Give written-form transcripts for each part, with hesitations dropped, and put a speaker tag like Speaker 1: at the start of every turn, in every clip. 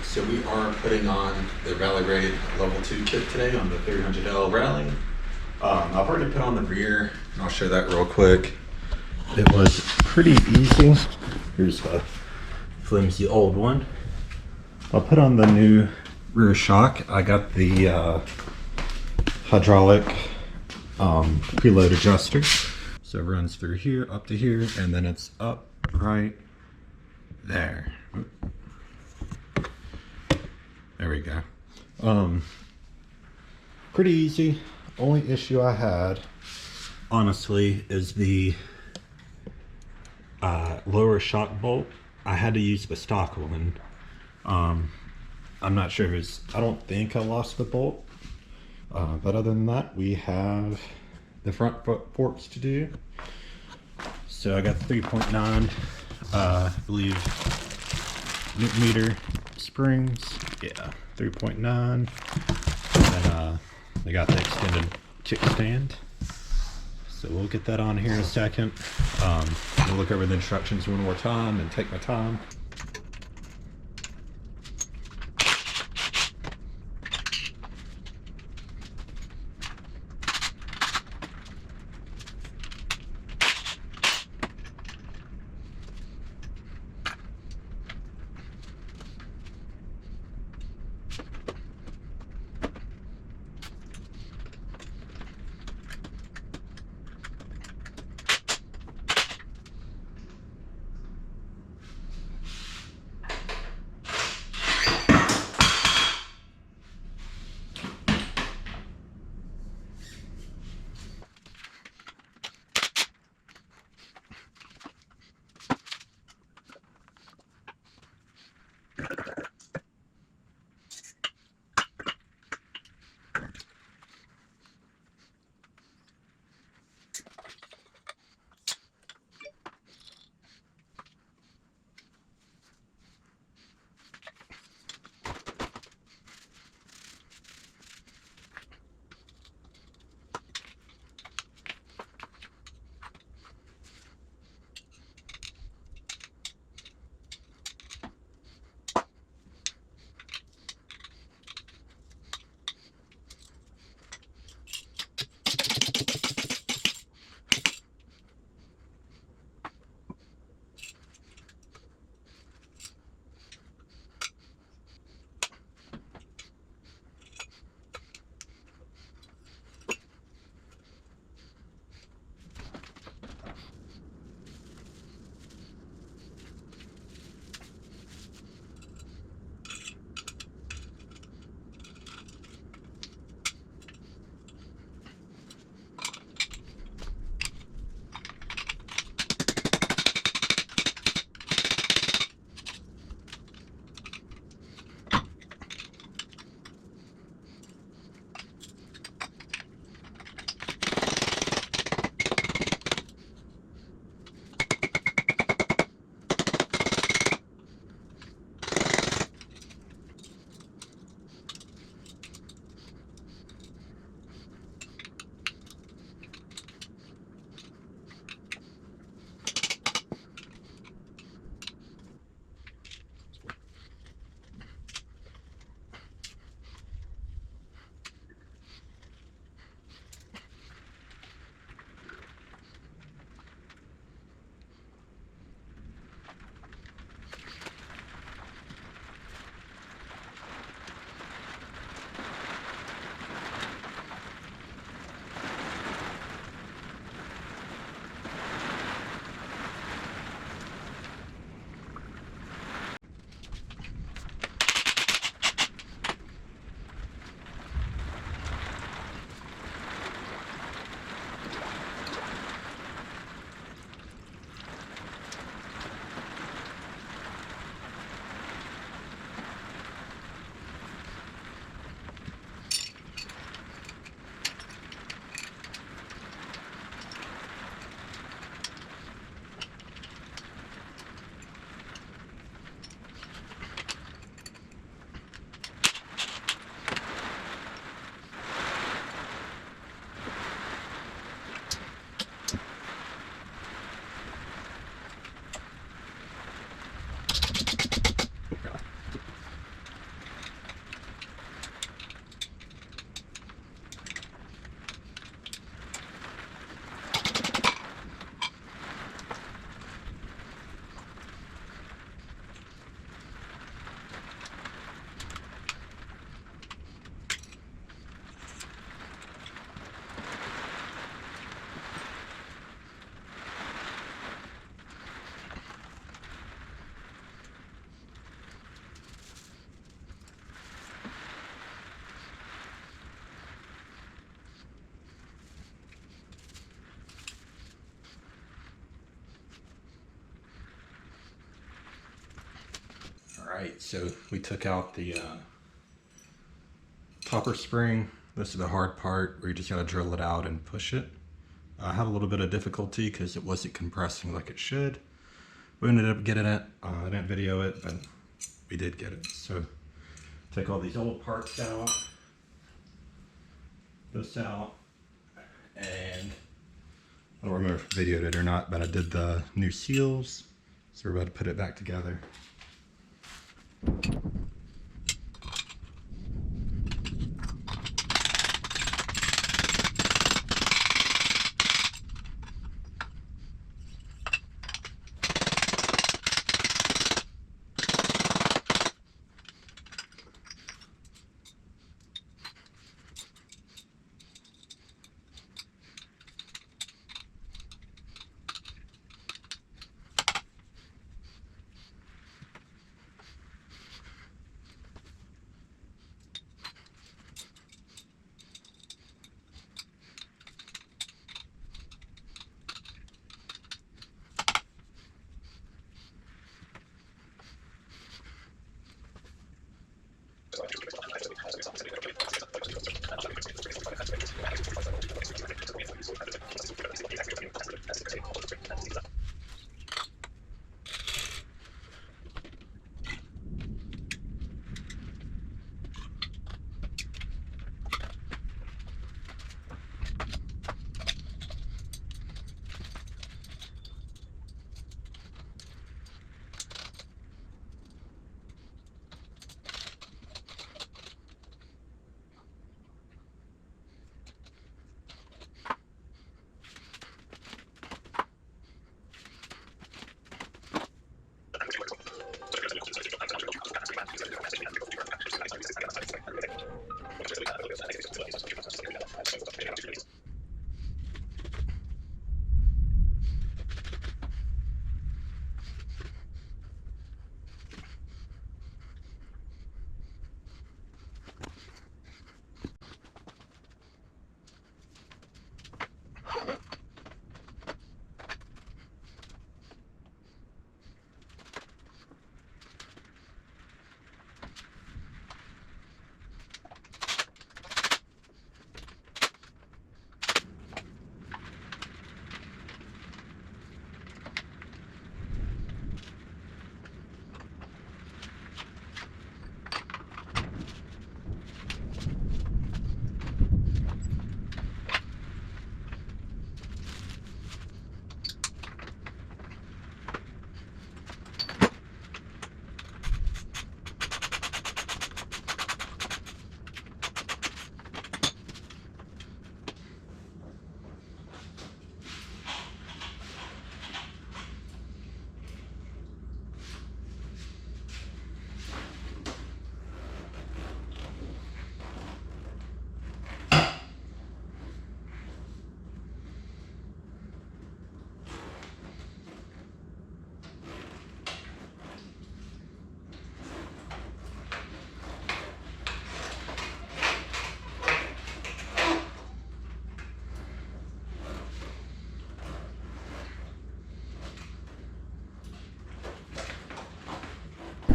Speaker 1: So we are putting on the Rally Grade Level 2 kit today on the 300L Rally. I've already put on the rear, and I'll show that real quick. It was pretty easy. Here's a flimsy old one. I'll put on the new rear shock. I got the hydraulic preload adjuster. So it runs through here, up to here, and then it's up right there. There we go. Pretty easy. Only issue I had, honestly, is the lower shock bolt. I had to use the stock one. I'm not sure if it's, I don't think I lost the bolt. But other than that, we have the front forks to do. So I got 3.9, I believe, Newton meter springs. Yeah, 3.9. And then they got the extended kickstand. So we'll get that on here in a second. We'll look over the instructions one more time and take my time. Alright, so we took out the topper spring. This is the hard part where you just gotta drill it out and push it. I had a little bit of difficulty because it wasn't compressing like it should. We ended up getting it. I didn't video it, but we did get it. So take all these old parts out, this out, and I don't remember if I videoed it or not, but I did the new seals. So we're about to put it back together.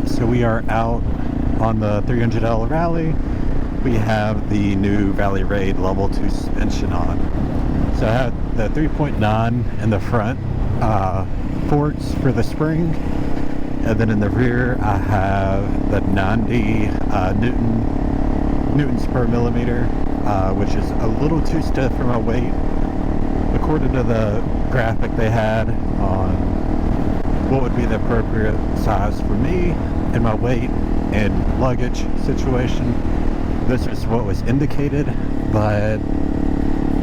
Speaker 1: So we are out on the 300L rally. We have the new Valley Raid Level 2 suspension on. So I have the 3.9 in the front forks for the spring, and then in the rear I have the 90 newtons per millimeter, which is a little too stiff for my weight. According to the graphic they had on what would be the appropriate size for me and my weight and luggage situation, this is what was indicated, but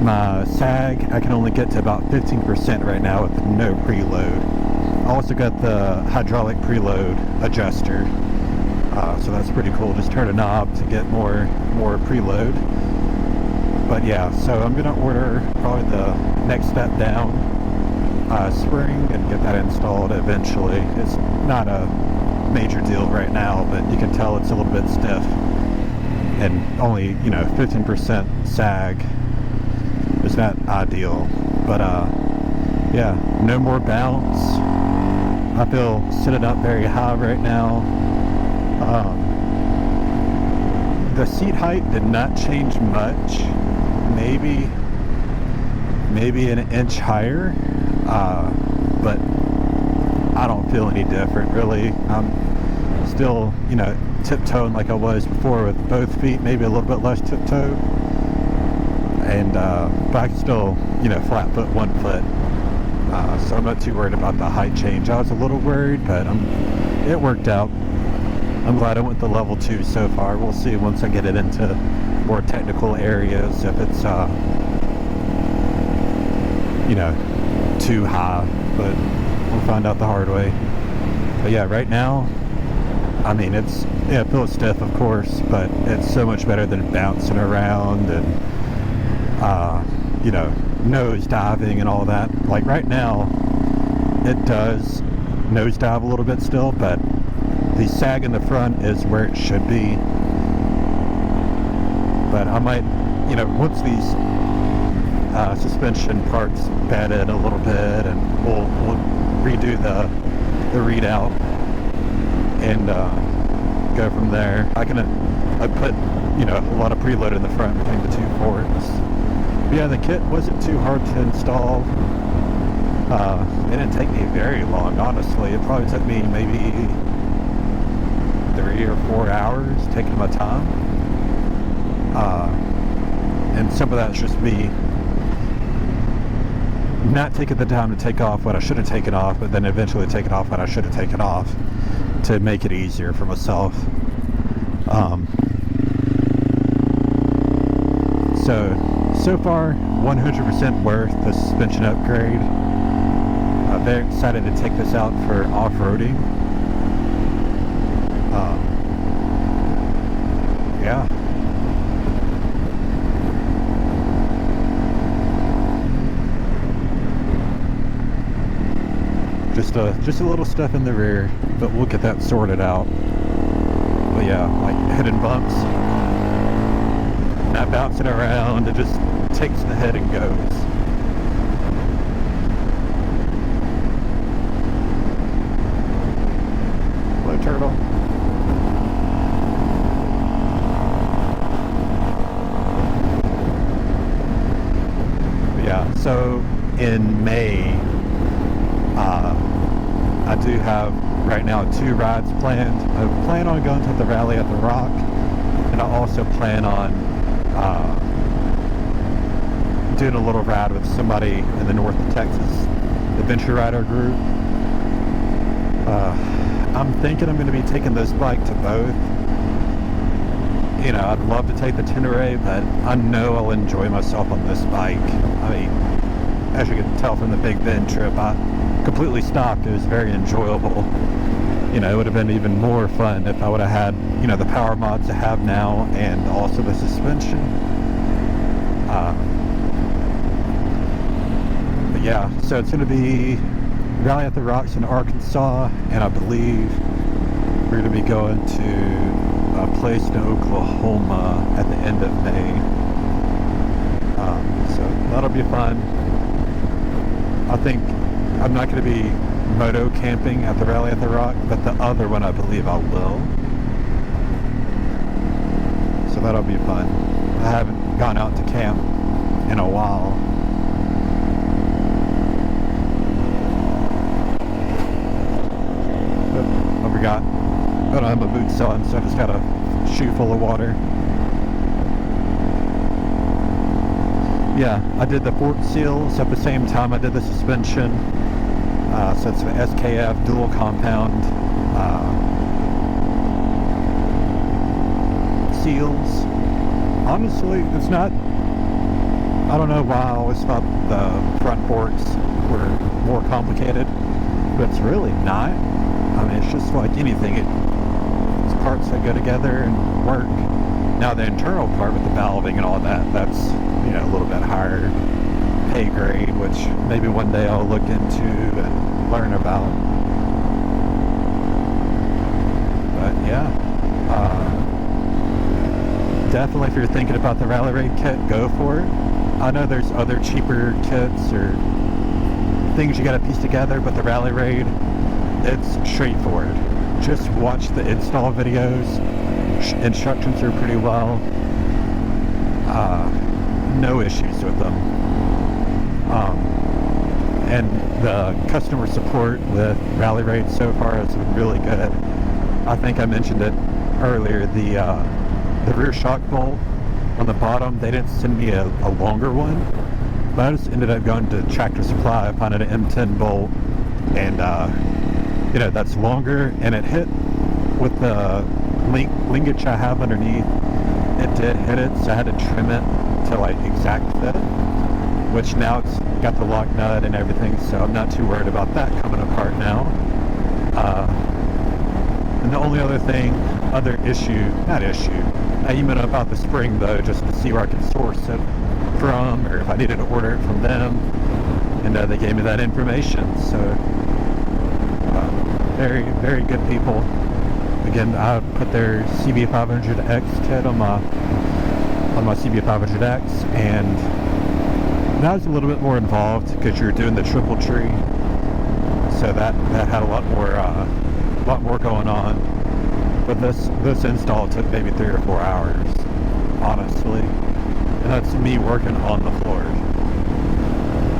Speaker 1: my sag, I can only get to about 15% right now with no preload. I also got the hydraulic preload adjuster, so that's pretty cool. Just turn a knob to get more preload. But yeah, so I'm gonna order probably the next step down spring and get that installed eventually. It's not a major deal right now, but you can tell it's a little bit stiff and only 15% sag is not ideal. But yeah, no more bounce. I feel sitting up very high right now. The seat height did not change much. Maybe an inch higher, but I don't feel any different really. I'm still, tiptoeing like I was before with both feet, maybe a little bit less tiptoe, and but I can still, flat foot one foot. So I'm not too worried about the height change. I was a little worried, but it worked out. I'm glad I went to level 2 so far. We'll see once I get it into more technical areas if it's too high, but we'll find out the hard way. But yeah, right now, I mean, it feels stiff, of course, but it's so much better than bouncing around and nose diving and all that. Like right now, it does nose dive a little bit still, but the sag in the front is where it should be. But I might, once these suspension parts bed in a little bit, and we'll redo the readout and go from there. I put a lot of preload in the front between the two forks. But yeah, the kit wasn't too hard to install. It didn't take me very long, honestly. It probably took me maybe 3 or 4 hours, taking my time. And some of that's just me not taking the time to take off what I should have taken off, but then eventually taking off what I should have taken off to make it easier for myself. So far, 100% worth the suspension upgrade. I'm very excited to take this out for off-roading. Yeah. Just a little stuff in the rear, but we'll get that sorted out. But yeah, like hidden bumps, not bouncing around, it just takes the head and goes. Hello, turtle. But yeah, so in May, I do have right now 2 rides planned. I plan on going to the rally at the Rock, and I also plan on doing a little ride with somebody in the north of Texas adventure rider group. I'm thinking I'm going to be taking this bike to both. I'd love to take the Tenere, but I know I'll enjoy myself on this bike. I mean, as you can tell from the Big Bend trip, I completely stopped. It was very enjoyable. It would have been even more fun if I would have had, the power mods I have now and also the suspension. But yeah, so it's going to be Rally at the Rocks in Arkansas, and I believe we're going to be going to a place in Oklahoma at the end of May. So that'll be fun. I think I'm not going to be moto camping at the Rally at the Rock, but the other one I believe I will. So that'll be fun. I haven't gone out to camp in a while. I forgot. I don't have my boots on, so I just got a shoe full of water. Yeah, I did the fork seals at the same time I did the suspension. So it's the SKF dual compound seals. Honestly, it's not, I don't know why I always thought the front forks were more complicated, but it's really not. I mean, it's just like anything. It's parts that go together and work. Now the internal part with the valving and all that, that's, a little bit higher pay grade, which maybe one day I'll look into and learn about. But yeah, definitely if you're thinking about the Rally Raid kit, go for it. I know there's other cheaper kits or things you got to piece together, but the Rally Raid, it's straightforward. just watched the install videos. Instructions are pretty well. No issues with them. And the customer support with Rally Raid so far has been really good. I think I mentioned it earlier, the rear shock bolt on the bottom, they didn't send me a longer one, but I just ended up going to Tractor Supply, finding an M10 bolt, and you know, that's longer, and it hit with the linkage I have underneath. It did hit it, so I had to trim it to like exact fit, which now it's got the lock nut and everything, so I'm not too worried about that coming apart now. And the only other thing, I emailed about the spring though, just to see where I could source it from, or if I needed to order it from them, and they gave me that information. So very, very good people. Again, I put their CB500X kit on my CB500X, and that was a little bit more involved because you're doing the triple tree, so that had a lot more going on. But this install took maybe 3 or 4 hours, honestly, and that's me working on the floor.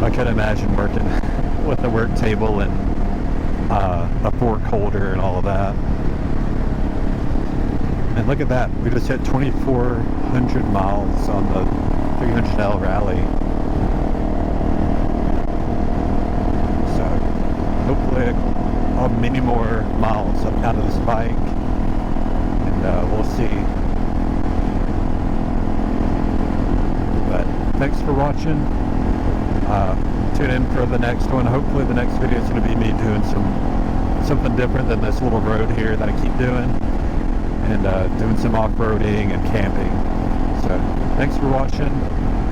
Speaker 1: I could imagine working with a work table and a fork holder and all of that. And look at that, we just hit 2,400 miles on the 300L Rally. So hopefully many more miles out of this bike, and we'll see. But thanks for watching. Tune in for the next one. Hopefully the next video is going to be me doing something different than this little road here that I keep doing, and doing some off-roading and camping. So thanks for watching.